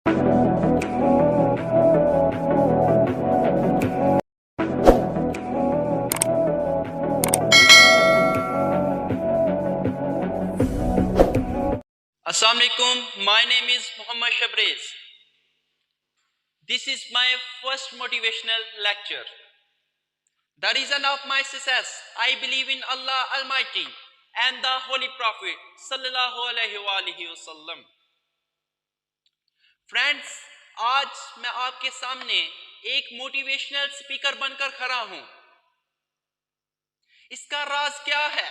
Assalamu alaikum. My name is Muhammad Shabrez. This is my first motivational lecture. The reason of my success, I believe in Allah Almighty and the Holy Prophet Sallallahu Alaihi Wasallam. Friends, आज मैं आपके सामने एक motivational speaker बनकर खड़ा हूँ। इसका राज क्या है?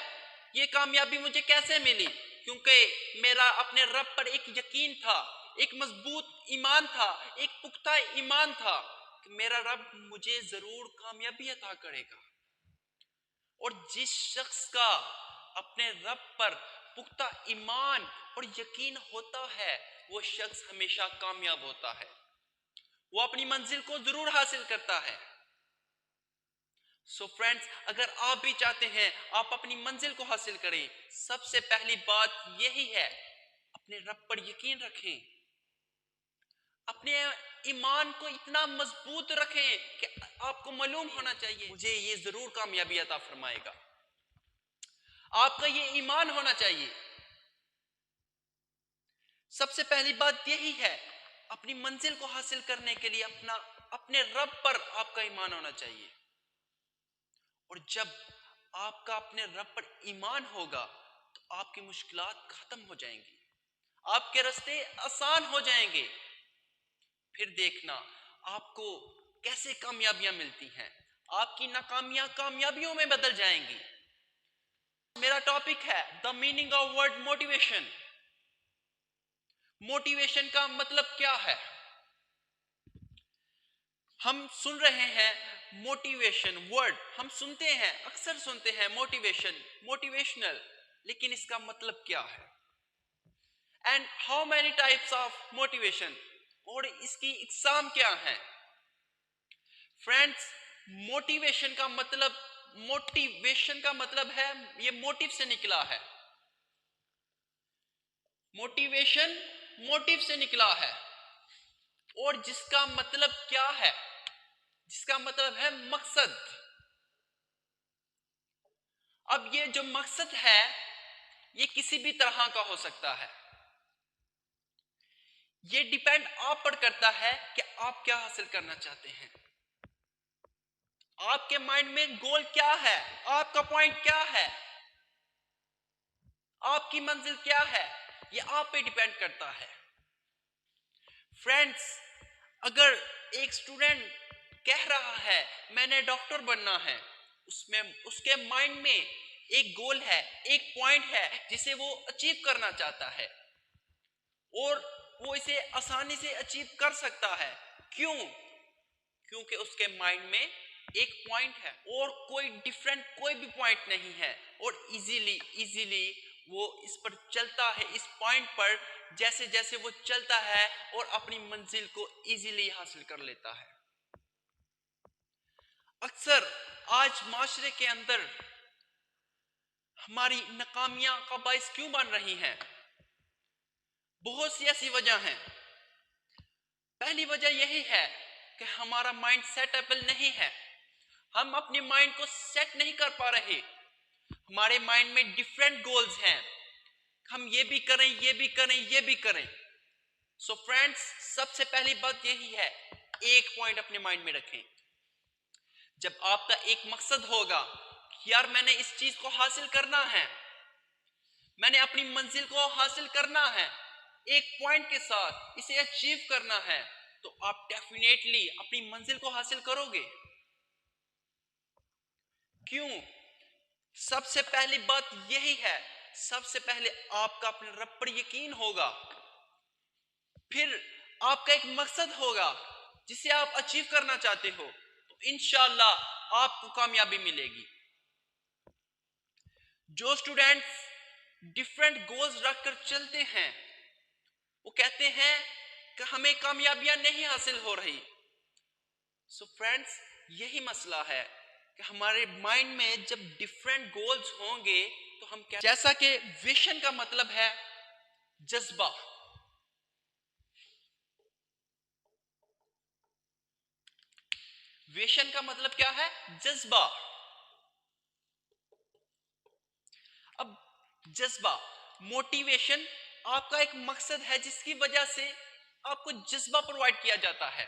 ये कामयाबी मुझे कैसे मिली? क्योंकि मेरा अपने रब पर एक यकीन था, एक मजबूत ईमान था, एक पुख्ता ईमान था कि मेरा रब मुझे जरूर कामयाबी अता करेगा। और जिस शख्स का अपने रब पर पुख्ता ईमान और यकीन होता है, वो शख्स हमेशा कामयाब होता है, वो अपनी मंजिल को जरूर हासिल करता है। सो फ्रेंड्स, अगर आप भी चाहते हैं आप अपनी मंजिल को हासिल करें, सबसे पहली बात यही है, अपने रब पर यकीन रखें, अपने ईमान को इतना मजबूत रखें कि आपको मालूम होना चाहिए मुझे ये जरूर कामयाबी अता फरमाएगा। आपका ये ईमान होना चाहिए। सबसे पहली बात यही है, अपनी मंजिल को हासिल करने के लिए अपने रब पर आपका ईमान होना चाहिए। और जब आपका अपने रब पर ईमान होगा तो आपकी मुश्किलात खत्म हो जाएंगी, आपके रास्ते आसान हो जाएंगे। फिर देखना आपको कैसे कामयाबियां मिलती हैं, आपकी नाकामियां कामयाबियों में बदल जाएंगी। मेरा टॉपिक है the meaning of word motivation. Motivation का मतलब क्या है? हम सुन रहे हैं मोटिवेशन वर्ड, हम सुनते हैं, अक्सर सुनते हैं मोटिवेशन, मोटिवेशनल, लेकिन इसका मतलब क्या है? And how many types of motivation, और इसकी इकसाम क्या है? फ्रेंड्स, मोटिवेशन का मतलब है, ये मोटिव से निकला है। मोटिवेशन मोटिव से निकला है, और जिसका मतलब क्या है? जिसका मतलब है मकसद। अब ये जो मकसद है ये किसी भी तरह का हो सकता है। ये डिपेंड आप पर करता है कि आप क्या हासिल करना चाहते हैं। आपके माइंड में गोल क्या है, आपका पॉइंट क्या है, आपकी मंजिल क्या है, ये आप पे डिपेंड करता है। फ्रेंड्स, अगर एक स्टूडेंट कह रहा है मैंने डॉक्टर बनना है, उसके माइंड में एक गोल है, एक पॉइंट है जिसे वो अचीव करना चाहता है, और वो इसे आसानी से अचीव कर सकता है। क्यों? क्योंकि उसके माइंड में एक पॉइंट है और कोई भी पॉइंट नहीं है, और इजीली वो इस पर चलता है, इस पॉइंट पर जैसे जैसे वो चलता है और अपनी मंजिल को इजीली हासिल कर लेता है। अक्सर आज माशरे के अंदर हमारी नाकामियां का बाइस क्यों बन रही हैं? बहुत सी ऐसी वजह हैं। पहली वजह यही है कि हमारा माइंड सेटेबल नहीं है, हम अपने माइंड को सेट नहीं कर पा रहे। हमारे माइंड में डिफरेंट गोल्स हैं, हम ये भी करें, ये भी करें, ये भी करें। सो फ्रेंड्स, सबसे पहली बात यही है, एक पॉइंट अपने माइंड में रखें। जब आपका एक मकसद होगा कि यार मैंने इस चीज को हासिल करना है, मैंने अपनी मंजिल को हासिल करना है, एक पॉइंट के साथ इसे अचीव करना है, तो आप डेफिनेटली अपनी मंजिल को हासिल करोगे। क्यों? सबसे पहली बात यही है, सबसे पहले आपका अपने रब पर यकीन होगा, फिर आपका एक मकसद होगा जिसे आप अचीव करना चाहते हो, तो इंशाअल्लाह आपको कामयाबी मिलेगी। जो स्टूडेंट्स डिफरेंट गोल्स रखकर चलते हैं, वो कहते हैं कि हमें कामयाबियां नहीं हासिल हो रही। सो फ्रेंड्स, यही मसला है कि हमारे माइंड में जब डिफरेंट गोल्स होंगे तो हम क्या, जैसा कि विजन का मतलब है जज्बा, मोटिवेशन का मतलब क्या है? जज्बा। अब जज्बा, मोटिवेशन आपका एक मकसद है जिसकी वजह से आपको जज्बा प्रोवाइड किया जाता है।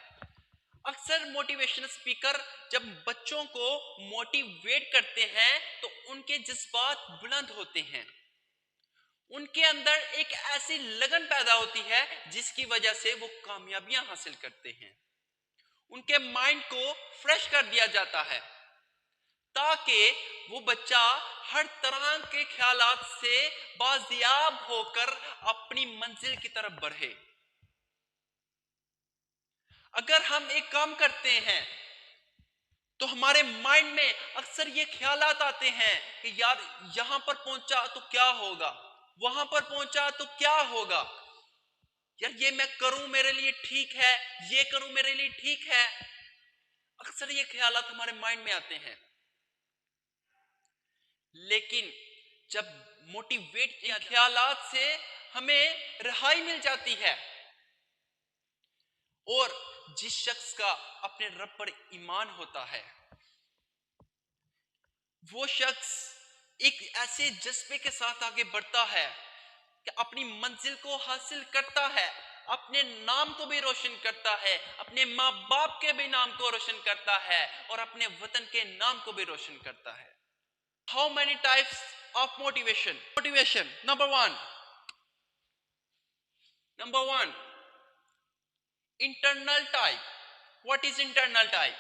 अक्सर मोटिवेशनल स्पीकर जब बच्चों को मोटिवेट करते हैं तो उनके जज्बात बुलंद होते हैं, उनके अंदर एक ऐसी लगन पैदा होती है जिसकी वजह से वो कामयाबियां हासिल करते हैं। उनके माइंड को फ्रेश कर दिया जाता है ताकि वो बच्चा हर तरह के ख्यालात से बाजियाब होकर अपनी मंजिल की तरफ बढ़े। अगर हम एक काम करते हैं तो हमारे माइंड में अक्सर ये ख्यालात आते हैं कि यार यहां पर पहुंचा तो क्या होगा, वहां पर पहुंचा तो क्या होगा, यार ये मैं करूं मेरे लिए ठीक है, ये करूं मेरे लिए ठीक है। अक्सर ये ख्यालात हमारे माइंड में आते हैं, लेकिन जब मोटिवेट किया ख्यालात से हमें रिहाई मिल जाती है और जिस शख्स का अपने रब पर ईमान होता है वो शख्स एक ऐसे जज्बे के साथ आगे बढ़ता है कि अपनी मंजिल को हासिल करता है, अपने नाम को भी रोशन करता है, अपने माँ बाप के भी नाम को रोशन करता है और अपने वतन के नाम को भी रोशन करता है। How many types of motivation? Motivation number one, internal type. What is internal type?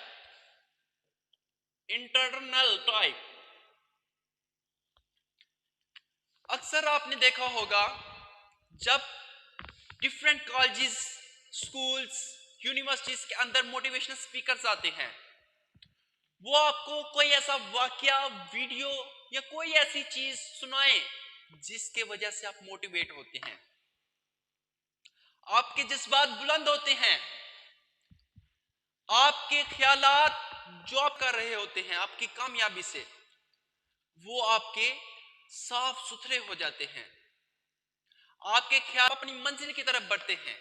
Internal type, अक्सर आपने देखा होगा जब डिफरेंट कॉलेजेस, स्कूल्स, यूनिवर्सिटीज के अंदर मोटिवेशनल स्पीकर्स आते हैं, वो आपको कोई ऐसा वाकया, वीडियो या कोई ऐसी चीज सुनाए जिसके वजह से आप मोटिवेट होते हैं, आपके जज्बात बुलंद होते हैं, आपके ख्यालात जो आप कर रहे होते हैं आपकी कामयाबी से वो आपके साफ सुथरे हो जाते हैं, आपके ख्याल अपनी मंजिल की तरफ बढ़ते हैं।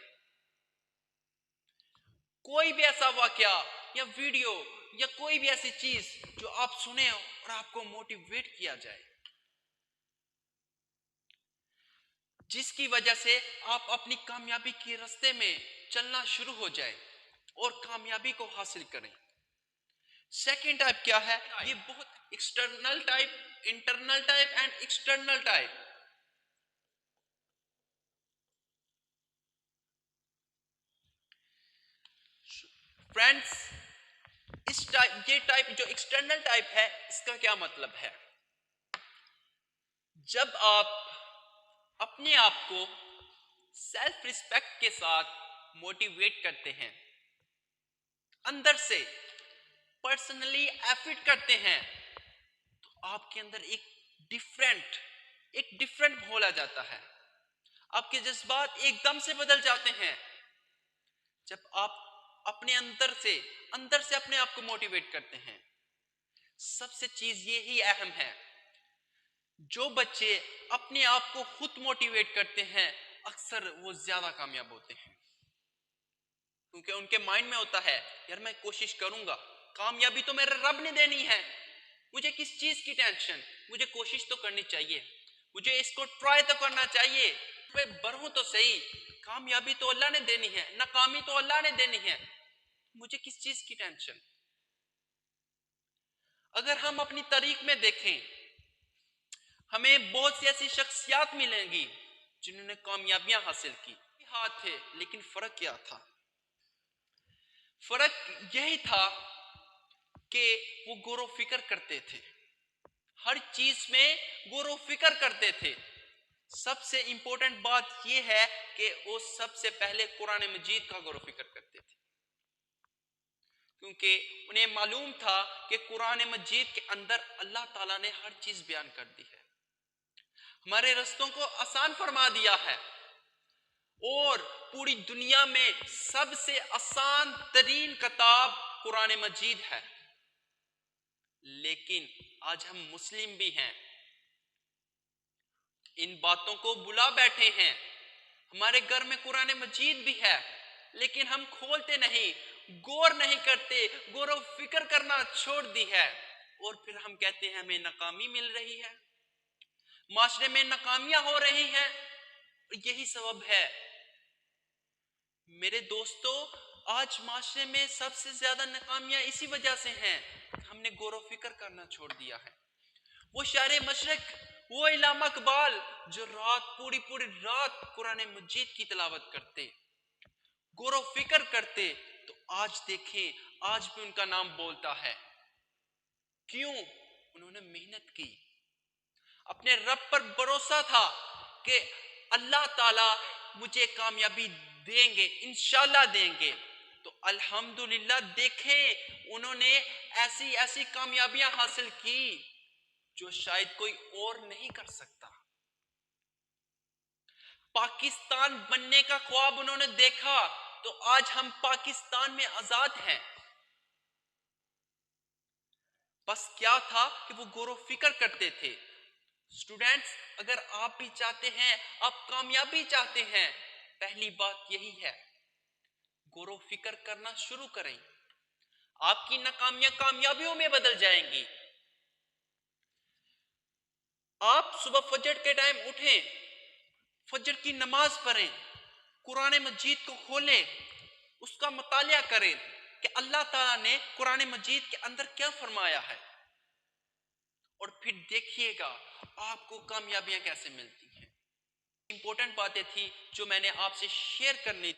कोई भी ऐसा वाकया या वीडियो या कोई भी ऐसी चीज जो आप सुने और आपको मोटिवेट किया जाए, जिसकी वजह से आप अपनी कामयाबी के रास्ते में चलना शुरू हो जाए और कामयाबी को हासिल करें। सेकंड टाइप क्या है? ये बहुत external type, internal type and external type. Friends, ये टाइप जो एक्सटर्नल टाइप है इसका क्या मतलब है? जब आप अपने आप को सेल्फ रिस्पेक्ट के साथ मोटिवेट करते हैं, अंदर से पर्सनली एफर्ट करते हैं, तो आपके अंदर एक डिफरेंट माहौल आ जाता है, आपके जज्बात एकदम से बदल जाते हैं। जब आप अपने अंदर से अपने आप को मोटिवेट करते हैं, सबसे चीज ये ही अहम है, जो बच्चे अपने आप को खुद मोटिवेट करते हैं अक्सर वो ज्यादा कामयाब होते हैं, क्योंकि उनके माइंड में होता है यार मैं कोशिश करूंगा, कामयाबी तो मेरे रब ने देनी है, मुझे किस चीज की टेंशन, मुझे कोशिश तो करनी चाहिए, मुझे इसको ट्राई तो करना चाहिए, मैं बढ़ूं तो सही, कामयाबी तो अल्लाह ने देनी है, नाकामी तो अल्लाह ने देनी है, मुझे किस चीज की टेंशन। अगर हम अपनी तारीख में देखें, हमें बहुत सी ऐसी शख्सियात मिलेंगी जिन्होंने कामयाबियां हासिल की, हाथ थे, लेकिन फर्क क्या था? फर्क यही था कि वो गौर फिक्र करते थे, हर चीज में गौर फिक्र करते थे। सबसे इंपॉर्टेंट बात यह है कि वो सबसे पहले कुरान मजीद का गौर फिक्र करते थे, क्योंकि उन्हें मालूम था कि कुरान मजीद के अंदर अल्लाह ताला ने हर चीज बयान कर दी है, हमारे रास्तों को आसान फरमा दिया है, और पूरी दुनिया में सबसे आसान तरीन किताब कुरान मजीद है। लेकिन आज हम मुस्लिम भी हैं, इन बातों को भुला बैठे हैं, हमारे घर में कुरान मजीद भी है लेकिन हम खोलते नहीं, गौर नहीं करते, गौर व फिक्र करना छोड़ दी है, और फिर हम कहते हैं हमें नाकामी मिल रही है, माशरे में नाकामियां हो रही हैं। यही सबब है मेरे दोस्तों, आज माशरे में सबसे ज्यादा नाकामियां इसी वजह से हैं, हमने गौर व फिक्र करना छोड़ दिया है। वो शायर मशरक, वो इल्लामा इकबाल जो पूरी पूरी रात कुरान मजीद की तिलावत करते, गौर व फिक्र करते, तो आज देखें आज भी उनका नाम बोलता है। क्यों? उन्होंने मेहनत की, अपने रब पर भरोसा था कि अल्लाह ताला मुझे कामयाबी देंगे, इंशाल्लाह देंगे। तो अल्हम्दुलिल्लाह देखें उन्होंने ऐसी ऐसी कामयाबियां हासिल की जो शायद कोई और नहीं कर सकता। पाकिस्तान बनने का ख्वाब उन्होंने देखा, तो आज हम पाकिस्तान में आजाद हैं। बस क्या था कि वो गौर व फिक्र करते थे। स्टूडेंट्स, अगर आप भी चाहते हैं, आप कामयाबी चाहते हैं, पहली बात यही है, गौर व फिक्र करना शुरू करें। आपकी नाकामियां कामयाबियों में बदल जाएंगी। आप सुबह फजर के टाइम उठें, फजर की नमाज पढ़ें, कुरान मजीद को खोलें, उसका मुतालिया करें कि अल्लाह ताला ने कुरान मजीद के अंदर क्या फरमाया है, और फिर देखिएगा आपको कामयाबियां कैसे मिलती हैं। इंपॉर्टेंट बातें थी जो मैंने आपसे शेयर करनी